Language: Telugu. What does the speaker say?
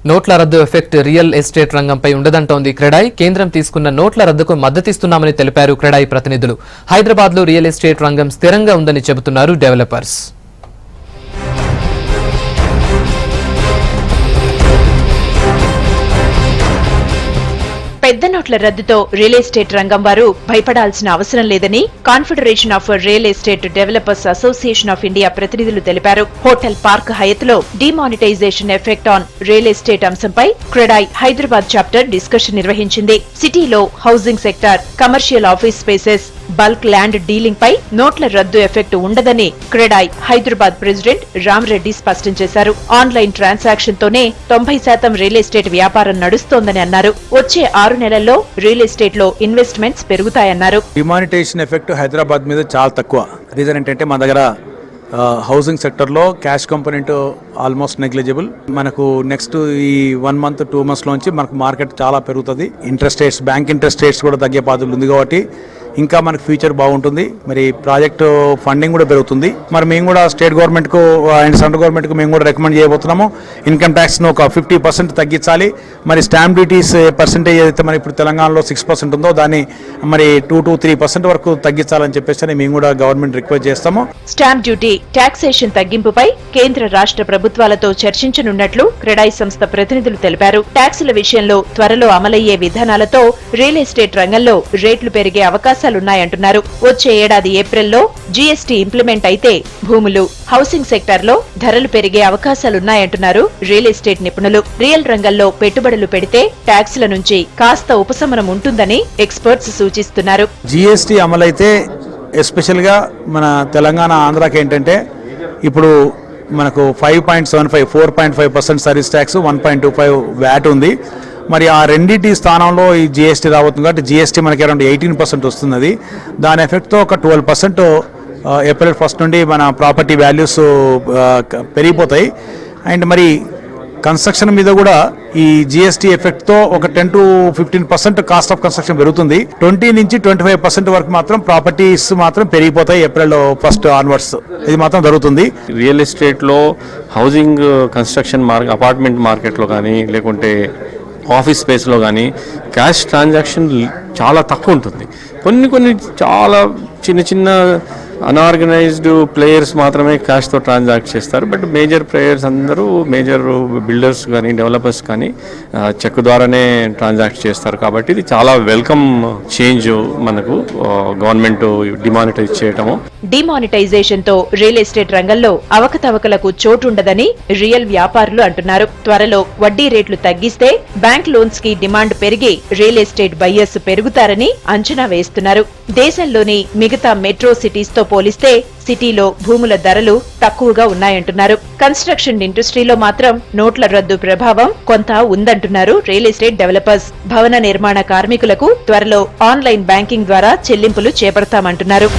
నోట్ల రద్దు ఎఫెక్ట్ రియల్ ఎస్టేట్ రంగంపై ఉండదంటోంది క్రెడాయ్. కేంద్రం తీసుకున్న నోట్ల రద్దుకు మద్దతిస్తున్నామని తెలిపారు క్రెడాయ్ ప్రతినిధులు. హైదరాబాద్లో రియల్ ఎస్టేట్ రంగం స్థిరంగా ఉందని చెబుతున్నారు డెవలపర్స్. పెద్ద నోట్ల రద్దుతో రియల్ ఎస్టేట్ రంగం వారు భయపడాల్సిన అవసరం లేదని confederation of real estate developers association of India ప్రతినిధులు తెలిపారు. హోటల్ పార్క్ హయత్లో demonetization effect on real estate అంశంపై క్రెడాయ్ హైదరాబాద్ చాప్టర్ డిస్కషన్ నిర్వహించింది. సిటీలో housing sector, commercial office spaces, bulk land dealing పై నోట్ల రద్దు ఎఫెక్ట్ ఉండదని క్రెడాయ్ హైదరాబాద్ ప్రెసిడెంట్ రామరెడ్డి స్పష్టం చేశారు. ఆన్లైన్ ట్రాన్సాక్షన్ తోనే 90% రియల్ ఎస్టేట్ వ్యాపారం నడుస్తోందని అన్నారు. వచ్చే 6 నెలల్లో రియల్ ఎస్టేట్ లో ఇన్వెస్ట్మెంట్స్ పెరుగుతాయన్నారు. డిమానిటైజేషన్ ఎఫెక్ట్ హైదరాబాద్ మీద చాలా తక్కువ. రీజన్ ఏంటంటే మన దగ్గర హౌసింగ్ సెక్టర్లో క్యాష్ కంపోనెంట్ ఆల్మోస్ట్ నెగ్లిజిబుల్. మనకు నెక్స్ట్ ఈ 1 month 2 months లోంచి మనకు మార్కెట్ చాలా పెరుగుతుంది. Interest rates, bank interest rates కూడా తగ్గే పాత్రలు ఉంది కాబట్టి ఇంకా మనకు ఫ్యూచర్ బాగుంటుంది. మరి ప్రాజెక్ట్ ఫండింగ్ కూడా పెరుగుతుంది. మరి మేము కూడా స్టేట్ గవర్నమెంట్కు అండ్ సెంట్రల్ గవర్నమెంట్కు మేము కూడా రికమెండ్ చేయబోతున్నాము. ఇన్కమ్ ట్యాక్స్ను ఒక 50% తగ్గించాలి. మరి స్టాంప్ డ్యూటీస్ పర్సెంటేజ్ ఏదైతే మరి ఇప్పుడు తెలంగాణలో 6% ఉందో దాన్ని మరి 2 to 3% వరకు తగ్గించాలని చెప్పేసి మేము కూడా గవర్నమెంట్ రిక్వెస్ట్ చేస్తాము. స్టాంప్ డ్యూటీ టాక్సేషన్ తగ్గింపుపై కేంద్ర రాష్ట్ర ప్రభుత్వాలతో చర్చించనున్నట్లు క్రెడాయ్ సంస్థ ప్రతినిధులు తెలిపారు. ట్యాక్సుల విషయంలో త్వరలో అమలయ్యే విధానాలతో రియల్ ఎస్టేట్ రంగంలో రేట్లు పెరిగే అవకాశాలున్నాయంటున్నారు. వచ్చే ఏడాది ఏప్రిల్లో జీఎస్టీ ఇంప్లిమెంట్ అయితే భూములు, హౌసింగ్ సెక్టార్ లో ధరలు పెరిగే అవకాశాలున్నాయంటున్నారు రియల్ ఎస్టేట్ నిపుణులు. రియల్ రంగంలో పెట్టుబడులు పెడితే ట్యాక్సుల నుంచి కాస్త ఉపశమనం ఉంటుందని ఎక్స్పర్ట్స్ సూచిస్తున్నారు. జీఎస్టీ అమలైతే ఎస్పెషల్గా మన తెలంగాణ, ఆంధ్రాకి ఏంటంటే ఇప్పుడు మనకు 5.75 4.5% సర్వీస్ ట్యాక్స్, 1.25 వ్యాట్ ఉంది. మరి ఆ రెండింటి స్థానంలో ఈ జీఎస్టీ రాబోతుంది కాబట్టి జీఎస్టీ మనకి అరౌండ్ 18% వస్తున్నది. దాని ఎఫెక్ట్తో ఒక 12% ఏప్రిల్ 1 నుండి మన ప్రాపర్టీ వాల్యూస్ పెరిగిపోతాయి. అండ్ మరి కన్స్ట్రక్షన్ మీద కూడా ఈ జీఎస్టీ ఎఫెక్ట్తో ఒక 10 to 15% కాస్ట్ ఆఫ్ కన్స్ట్రక్షన్ పెరుగుతుంది. 20 నుంచి 25% వరకు మాత్రం ప్రాపర్టీస్ మాత్రం పెరిగిపోతాయి ఏప్రిల్ 1 ఆన్వర్డ్స్. ఇది మాత్రం జరుగుతుంది. రియల్ ఎస్టేట్లో హౌసింగ్ కన్స్ట్రక్షన్ అపార్ట్మెంట్ మార్కెట్లో కానీ లేకుంటే ఆఫీస్ స్పేస్లో కానీ క్యాష్ ట్రాన్సాక్షన్ చాలా తక్కువ ఉంటుంది. కొన్ని చాలా చిన్న అన్ఆర్గనైజ్డ్ ప్లేయర్స్ మాత్రమే క్యాష్తో ట్రాన్సాక్ట్ చేస్తారు. బట్ మేజర్ ప్లేయర్స్ అందరూ, మేజర్ బిల్డర్స్ కానీ డెవలపర్స్ కానీ చెక్ ద్వారానే ట్రాన్సాక్ట్ చేస్తారు. కాబట్టి ఇది చాలా వెల్కమ్ చేంజ్ మనకు గవర్నమెంట్ డిమానిటైజ్ చేయటము. డిమానిటైజేషన్ తో రియల్ ఎస్టేట్ రంగంలో అవకతవకలకు చోటుండదని రియల్ వ్యాపారులు అంటున్నారు. త్వరలో వడ్డీ రేట్లు తగ్గిస్తే బ్యాంక్ లోన్స్ కి డిమాండ్ పెరిగి రియల్ ఎస్టేట్ బయ్యర్స్ పెరుగుతారని అంచనా వేస్తున్నారు. దేశంలోని మిగతా మెట్రో సిటీస్ తో పోలిస్తే సిటీలో భూముల ధరలు తక్కువగా ఉన్నాయంటున్నారు. కన్స్ట్రక్షన్ ఇండస్ట్రీలో మాత్రం నోట్ల రద్దు ప్రభావం కొంత ఉందంటున్నారు రియల్ ఎస్టేట్ డెవలపర్స్. భవన నిర్మాణ కార్మికులకు త్వరలో ఆన్లైన్ బ్యాంకింగ్ ద్వారా చెల్లింపులు చేపడతామంటున్నారు.